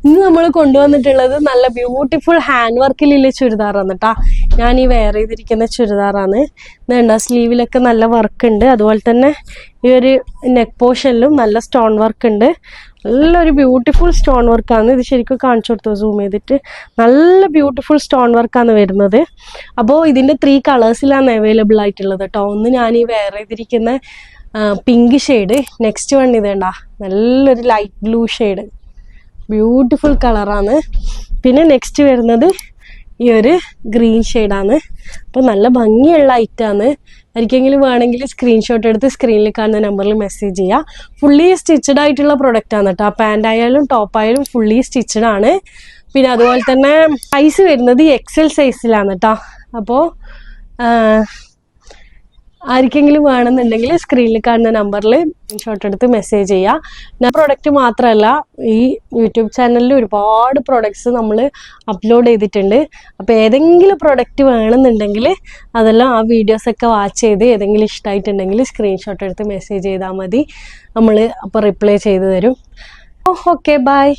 ഇന്ന് നമ്മൾ കൊണ്ടുവന്നിട്ടുള്ളത് നല്ല ബ്യൂട്ടിഫുൾ ഹാൻഡ് വർക്കിലുള്ള ചുരിദാറാണ് കേട്ടോ. ഞാൻ ഈ വെയർ ചെയ്തിരിക്കുന്ന ചുരിദാറാണ്. ഇതുണ്ട സ്ലീവിലൊക്കെ നല്ല വർക്ക് ഉണ്ട്. അതുപോലെ തന്നെ ഈ ഒരു നെക്ക് പോർഷനിലും നല്ല സ്റ്റോൺ വർക്ക് ഉണ്ട്. നല്ലൊരു ബ്യൂട്ടിഫുൾ സ്റ്റോൺ വർക്കാണ്. ഇത് ശരിക്കും കാണിച്ചു കൊടുത്തു സൂം ചെയ്തിട്ട്. നല്ല ബ്യൂട്ടിഫുൾ സ്റ്റോൺ വർക്കാണ് വരുന്നത്. അപ്പോൾ ഇതിൻ്റെ 3 കളേഴ്സിലാണ് അവൈലബിൾ ആയിട്ടുള്ളത് കേട്ടോ. ഒന്ന് ഞാൻ ഈ വെയർ ചെയ്തിരിക്കുന്ന പിങ്ക് ഷെയ്ഡ്, നെക്സ്റ്റ് വൺ ഇതേണ്ട നല്ലൊരു ലൈറ്റ് ബ്ലൂ ഷെയ്ഡ്, ബ്യൂട്ടിഫുൾ കളറാണ്. പിന്നെ നെക്സ്റ്റ് വരുന്നത് ഈ ഒരു ഗ്രീൻ ഷെയ്ഡാണ്. അപ്പോൾ നല്ല ഭംഗിയുള്ള ഐറ്റാണ്. ആർക്കെങ്കിലും വേണമെങ്കിൽ സ്ക്രീൻഷോട്ട് എടുത്ത് സ്ക്രീനിൽ കാണുന്ന നമ്പറിൽ മെസ്സേജ് ചെയ്യുക. ഫുള്ളി സ്റ്റിച്ചഡ് ആയിട്ടുള്ള പ്രൊഡക്റ്റാണ് കേട്ടോ. പാൻ്റ് ആയാലും ടോപ്പായാലും ഫുള്ളി സ്റ്റിച്ചഡ് ആണ്. പിന്നെ അതുപോലെ തന്നെ സൈസ് വരുന്നത് XL സൈസിലാണ് കേട്ടോ. അപ്പോൾ ആർക്കെങ്കിലും വേണമെന്നുണ്ടെങ്കിൽ സ്ക്രീനിൽ കാണുന്ന നമ്പറിൽ സ്ക്രീൻഷോട്ട് എടുത്ത് മെസ്സേജ് ചെയ്യുക. ഞാൻ പ്രൊഡക്റ്റ് മാത്രമല്ല, ഈ യൂട്യൂബ് ചാനലിൽ ഒരുപാട് പ്രൊഡക്ട്സ് നമ്മൾ അപ്ലോഡ് ചെയ്തിട്ടുണ്ട്. അപ്പോൾ ഏതെങ്കിലും പ്രൊഡക്റ്റ് വേണമെന്നുണ്ടെങ്കിൽ അതെല്ലാം ആ വീഡിയോസൊക്കെ വാച്ച് ചെയ്ത് ഏതെങ്കിലും ഇഷ്ടമായിട്ടുണ്ടെങ്കിൽ സ്ക്രീൻഷോട്ട് എടുത്ത് മെസ്സേജ് ചെയ്താൽ മതി. നമ്മൾ അപ്പോൾ റിപ്ലൈ ചെയ്ത് തരും. Okay, by.